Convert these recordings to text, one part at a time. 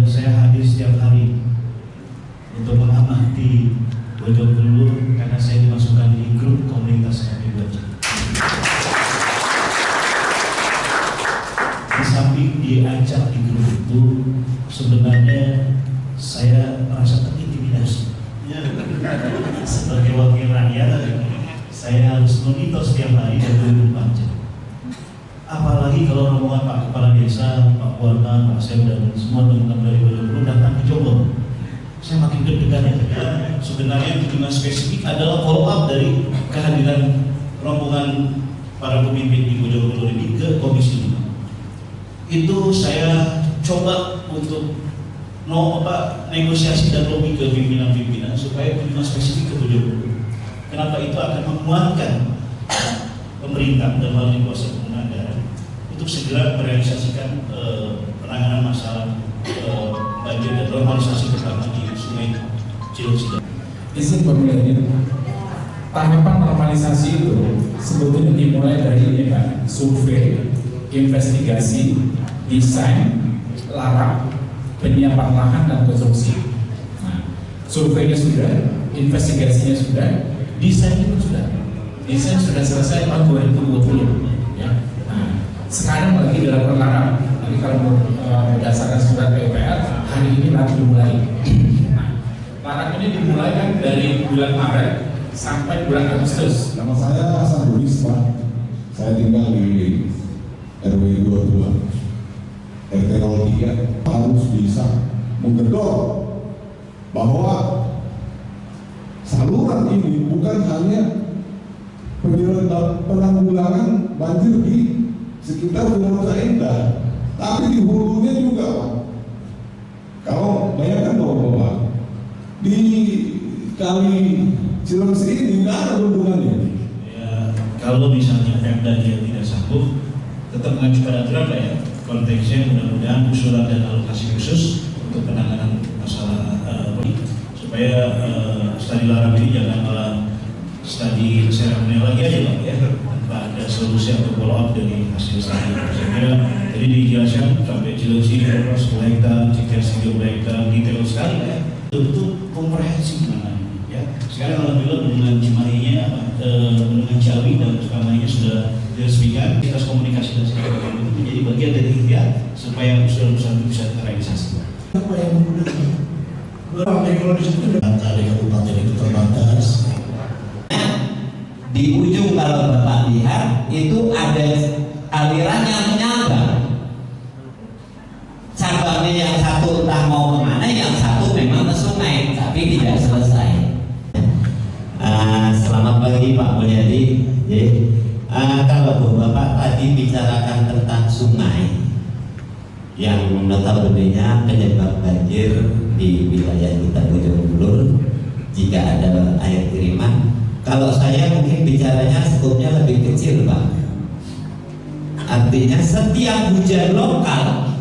saya hadir setiap hari untuk mengamati Bojongkulur karena saya dimasukkan di grup komunitas Happy Baca. Di samping diajak di grup itu, sebenarnya saya merasa terintimidasi. Sebagai wakil rakyat, saya harus monitor setiap hari dan 24 jam. Apalagi kalau rombongan Pak Kepala Desa, Pak Warna, Pak Sem, dan semua teman-teman dari Bojongkulur datang ke Jombang, saya makin deg-degan ya. Sebenarnya tujuan spesifik adalah follow up dari kehadiran rombongan para pemimpin di Bojongkulur ini ke Komisi 5. Itu saya coba untuk negosiasi dan lobby ke pimpinan-pimpinan supaya tujuan spesifik ke Bojongkulur. Kenapa itu akan menguatkan pemerintah dan melalui kuasa penggunaan daerah untuk segera merealisasikan penanganan masalah banjir dan normalisasi terutama di Sungai Cilengsi. Izin pemilihan tahapan normalisasi itu sebetulnya dimulai dari ini kan, survei, investigasi, desain, larak, penyiapan lahan dan konstruksi. Nah, surveinya sudah, investigasinya sudah, desainnya pun sudah. Desain sudah selesai tahun 2020. Ya. Nah, sekarang lagi dilakukan larak. Nanti kalau berdasarkan surat PUPR hari ini baru dimulai. Nah, larak ini dimulai kan dari bulan Maret sampai bulan Agustus. Nama saya Hasan Buris, Pak. Saya tinggal di RW 22 RT 03. Harus bisa menggedor bahwa saluran ini bukan hanya penanggulangan banjir di sekitar Desa Indah, tapi di hulunya juga, Pak. Kalau bayangkan Bapak, di Kali Cilengsi ini nggak ada hubungannya. Ya, kalau misalnya Pemda dia tidak sanggup, tetap mengajukan aturan lah ya. Konteksnya mudah-mudahan usulan dan alokasi khusus untuk penanganan masalah supaya studi laram ini jangan malah studi seremonial lagi aja Pak ya, tanpa ada solusi atau follow up dari hasil studi. Saya kira tadi dijelaskan sampai Cilengsi, Eros, Kolekta, Cikes, Kolekta, detail sekali ya. Betul komprehensif mana ya. Sekarang alhamdulillah bendungan Cimahinya, bendungan Ciawi dan Sukamahinya sudah diresmikan. Kita komunikasi dan segala itu menjadi bagian dari ikhtiar supaya usulan-usulan itu bisa terrealisasi. Apa yang menggunakan ruang ekologis itu data di kabupaten itu terbatas. Di ujung kalau Bapak lihat itu ada aliran yang menyambang. Cabangnya yang satu entah mau kemana, yang satu memang ke sungai, tapi tidak selesai. Selamat pagi Pak Mulyadi. Kalau Bapak tadi bicarakan tentang sungai yang notabene-nya penyebab banjir di wilayah kita Bojongkulur jika ada air kiriman. Kalau saya mungkin bicaranya skopnya lebih kecil Pak. Artinya setiap hujan lokal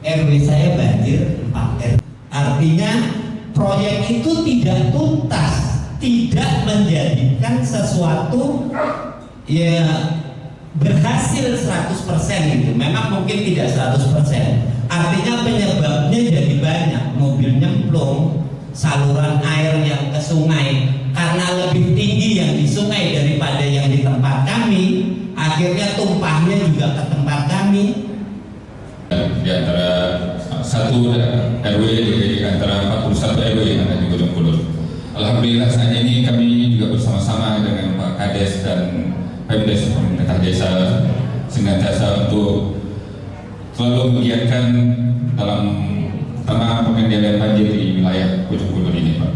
RW saya banjir 4 RW. Artinya proyek itu tidak tuntas, tidak menjadikan sesuatu ya berhasil 100% gitu. Memang mungkin tidak 100%. Artinya penyebabnya jadi banyak. Mobil nyemplung, saluran air yang ke sungai karena lebih tinggi yang di sungai daripada yang di tempat kami, akhirnya tumpahnya juga ke tempat kami. Di antara satu RW di antara 41 RW yang ada di Bojongkulur. Alhamdulillah saat ini kami juga bersama-sama dengan Pak Kades dan Pemdes pemerintah desa senantiasa untuk selalu menggiatkan dalam pengendalian banjir di wilayah Bojongkulur ini Pak.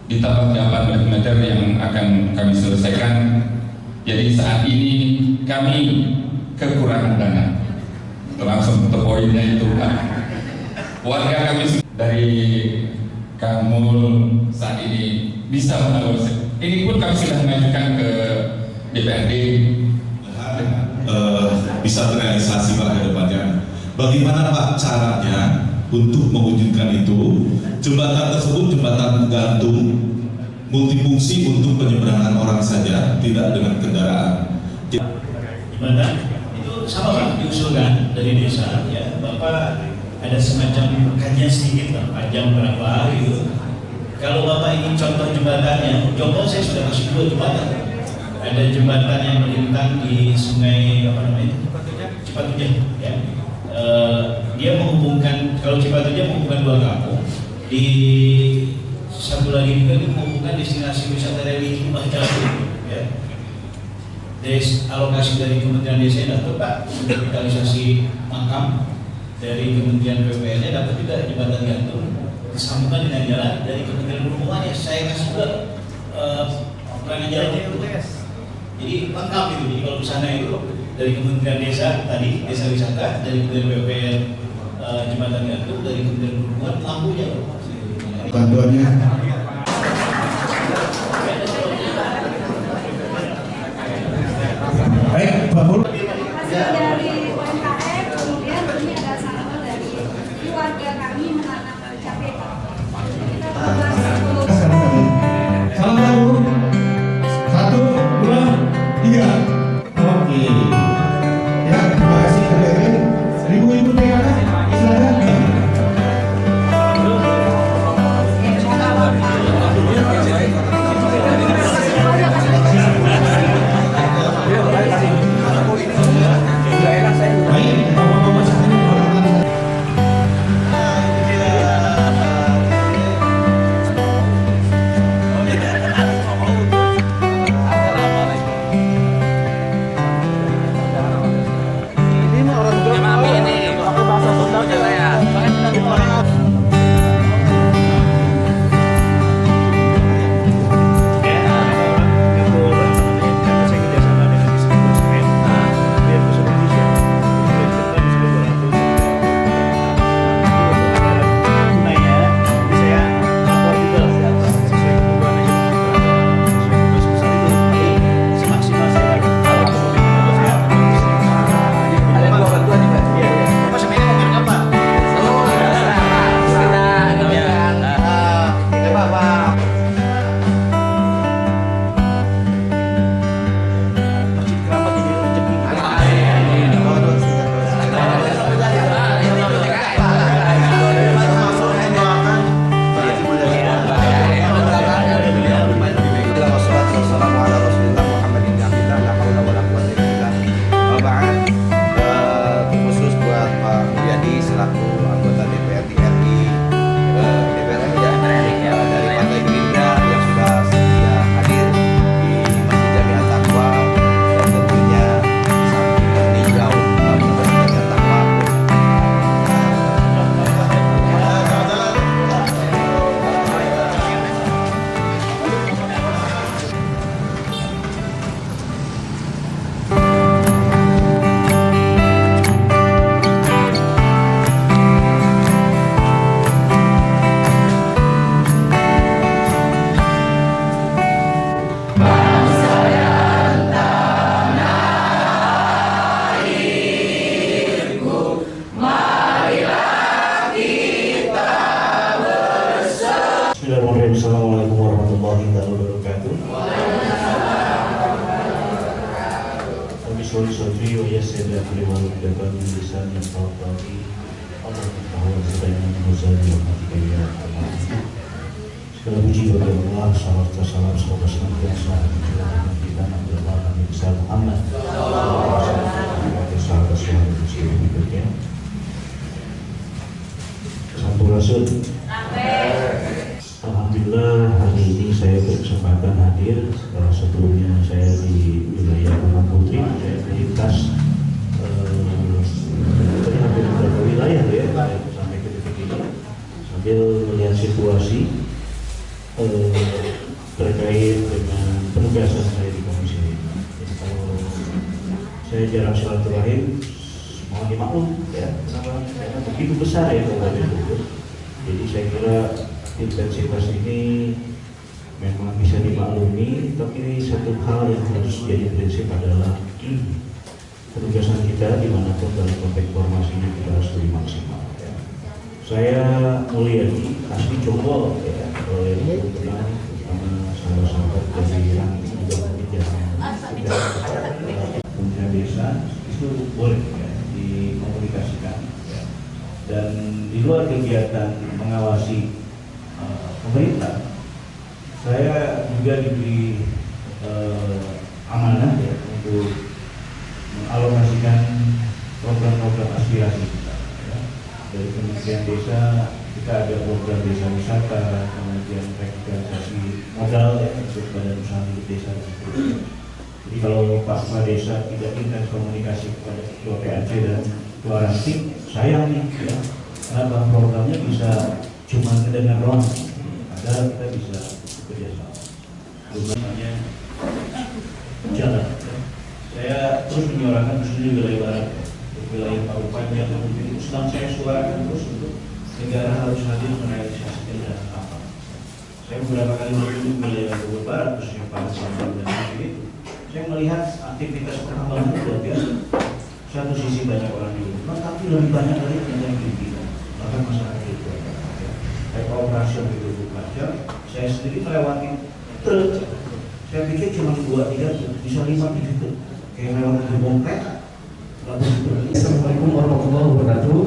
Ditambah 8 meter yang akan kami selesaikan. Jadi saat ini kami kekurangan dana. Langsung ke poinnya itu Pak. Warga kami dari Kamul saat ini bisa mengalami. Ini pun kami sudah mengajukan ke DPRD. Bisa terrealisasi Pak ke depannya. Bagaimana Pak caranya untuk mewujudkan itu? Jembatan tersebut jembatan gantung multifungsi untuk penyeberangan orang saja, tidak dengan kendaraan. Gimana? Itu sama Pak diusulkan dari desa ya. Bapak ada semacam kajian sedikit lah, panjang berapa gitu. Kalau Bapak ingin contoh jembatannya, contoh saya sudah kasih 2 jembatan. Ada jembatan yang melintang di sungai Cipatujah, ya. Dia menghubungkan, kalau Cipatujah menghubungkan 2 kampung. Di satu lagi juga ini menghubungkan destinasi wisata religi Mbah Jambu, ya. Alokasi dari Kementerian Desa dapat Pak, revitalisasi makam dari Kementerian PPN dapat juga jembatan gantung disambungkan dengan jalan dari Kementerian Perhubungan, ya saya kasih juga perangan jalan jadi lengkap itu. Jadi kalau ke sana itu dari Kementerian Desa tadi, Desa Wisata, dari Kementerian PPN jembatan gantung, dari Kementerian Perhubungan lampunya bantuannya. Baik, Pak Pur. Dari UMKM, kemudian ini ada sampel dari keluarga kami menanam cabai. Salam satu, 1, 2, 3. Oke. Ya, terima kasih Pak Erwin. Ibu-ibu TKK, silakan. Assalamualaikum warahmatullahi wabarakatuh. Kami suri wa yassir li amri wa hlul 'uqdatam min lisani yafqahu qawli. Allahumma tahawwal sedayana muzali wa matikaya. Segala puji bagi Allah, salawat dan salam semoga senantiasa menjadikan kita Nabi Allah Nabi besar Muhammad. Sahabat-sahabat muslim berikutnya. Sampurasun. Alhamdulillah hari ini saya berkesempatan hadir. Sebelumnya saya di wilayah Gunung Putri, saya melintas hampir beberapa wilayah ya sampai ke titik ini sambil melihat situasi terkait dengan penugasan saya di komisi ini. Jadi kalau saya jarang silaturahim, mohon dimaklum ya, karena begitu besar ya Kabupaten Bogor. Jadi saya kira intensitas ini memang bisa dimaklumi, tapi satu hal yang harus jadi prinsip adalah penugasan kita dimanapun dalam konteks formasinya kita harus lebih maksimal. Ya. Saya mulyani asli Jonggol ya, oleh teman-teman terutama sahabat-sahabat dari Ranting juga mungkin Kementerian Desa itu boleh ya, dikomunikasikan. Ya. Dan di luar kegiatan mengawasi pemerintah, saya juga diberi amanah ya untuk mengalokasikan program-program aspirasi kita. Ya. Dari Kementerian Desa kita ada program desa wisata, kemudian revitalisasi modal ya untuk badan usaha milik desa. Jadi kalau Pak Kepala Desa tidak intens komunikasi kepada Ketua PAC dan Ketua Ranting, sayang nih ya, kenapa programnya bisa cuma kedengar doang, padahal kita bisa bekerja sama. Namanya jalan. Ya. Saya terus menyuarakan di wilayah barat, wilayah Kabupaten yang mungkin sedang saya suarakan terus untuk negara harus hadir merealisasikan jalan apa. Saya beberapa kali berkunjung ke wilayah Bogor Barat, khususnya pada Selatan dan Negeri itu, saya melihat aktivitas pertambangan itu luar biasa. Satu sisi banyak orang di rumah, tapi lebih banyak lagi yang di kita, bahkan masyarakat itu. Kayak operasional itu bukan jam, saya sendiri melewati truk. Saya pikir cuma 2-3 bisa 5-7 truk. Kayak melewati gerbong kereta. Assalamualaikum warahmatullahi wabarakatuh.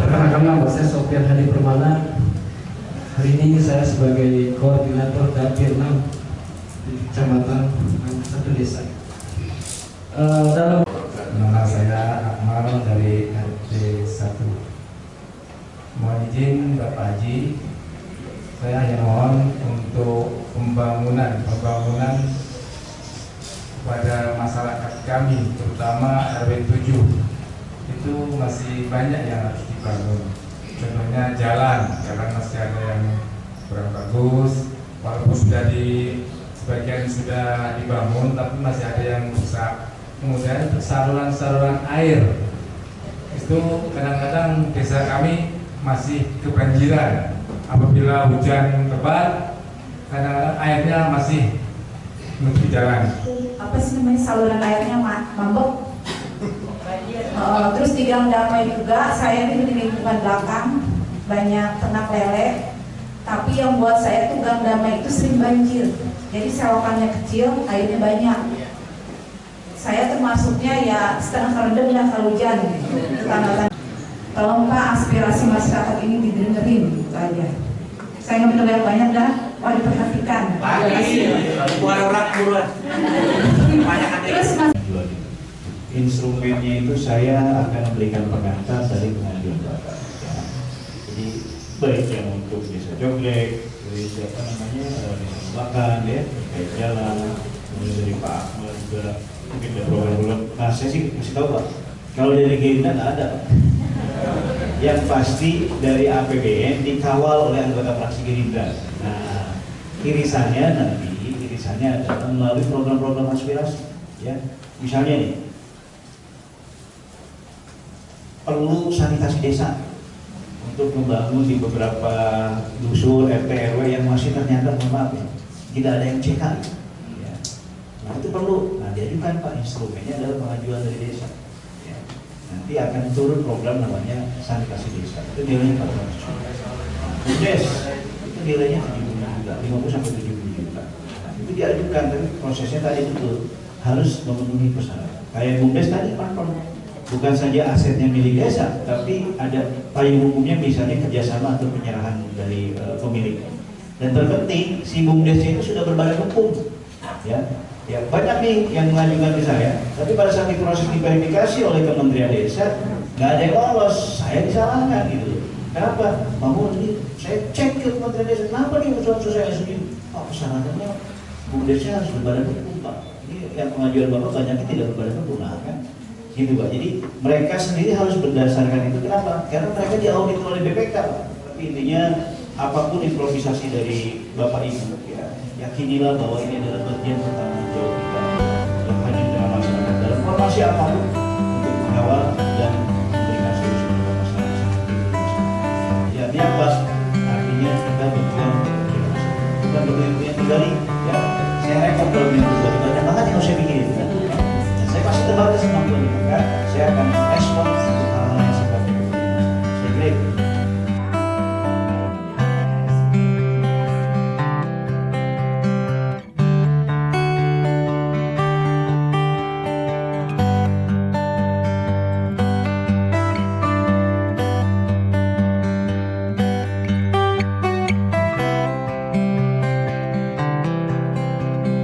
Perkenalkan nama saya Sofian Hadi Permana. Hari ini saya sebagai koordinator Dapir 6 di Kecamatan satu desa. Dalam nama saya Akmal dari RT 1. Mohon izin Bapak Haji, saya hanya mohon untuk pembangunan pada masyarakat kami, terutama RW 7 itu masih banyak yang harus dibangun. Contohnya jalan masih ada yang kurang bagus, walaupun sebagian sudah dibangun, tapi masih ada yang rusak. Kemudian saluran air itu kadang-kadang desa kami masih kebanjiran. Apabila hujan lebat, kadang-kadang airnya masih menutup jalan. Apa sih namanya, saluran airnya mambek. Terus di Gang Damai juga, saya itu di lingkungan belakang banyak ternak lele, tapi yang buat saya tuh Gang Damai itu sering banjir. Jadi selokannya kecil, airnya banyak. Saya termasuknya ya setengah kerendam ya kalau hujan. Tolong Pak, aspirasi masyarakat ini didengerin gitu aja. Saya nggak mendengar banyak dah, diperhatikan. Terus Mas, instrumennya itu saya akan memberikan pengantar dari pengajuan Bapak. Ya. Jadi baik yang untuk desa Joglek, dari siapa namanya, desa Selatan ya, kayak jalan, kemudian dari Pak Akmal juga mungkin ada program-program. Nah saya sih kasih tahu Pak, kalau dari Gerindra nggak ada. Yang pasti dari APBN dikawal oleh anggota fraksi Gerindra. Nah irisannya adalah melalui program-program aspirasi. Ya, misalnya nih, perlu sanitasi desa untuk membangun di beberapa dusun RT RW yang masih ternyata mohon maaf ya, tidak ada yang CK. Ya. Nah itu perlu. Nah diajukan Pak, instrumennya adalah pengajuan dari desa. Ya. Nanti akan turun program namanya sanitasi desa. Itu nilainya 400 juta. BUMDes itu nilainya 70 juta, 50 sampai 70 juta. Nah, itu diajukan, tapi prosesnya tadi betul harus memenuhi persyaratan. Kayak BUMDes tadi Pak, bukan saja asetnya milik desa, tapi ada payung hukumnya, misalnya kerjasama atau penyerahan dari pemilik. Dan terpenting, si BUMDesnya itu sudah berbadan hukum. Ya banyak nih yang mengajukan ke saya, tapi pada saat diproses diverifikasi oleh Kementerian Desa, nggak ada yang lolos, saya disalahkan gitu. Kenapa? Mau ini saya cek ke Kementerian Desa, kenapa nih usul-usul saya sendiri? Oh, persyaratannya BUMDesnya harus berbadan hukum Pak. Ini yang pengajuan Bapak banyaknya tidak berbadan hukum, nah kan? Gitu Pak. Jadi mereka sendiri harus berdasarkan itu. Kenapa? Karena mereka diaudit oleh BPK. Tapi intinya apapun improvisasi dari Bapak Ibu, ya, yakinilah bahwa ini adalah bagian pertanggung jawab kita yang hadir dalam masyarakat dalam formasi apapun untuk mengawal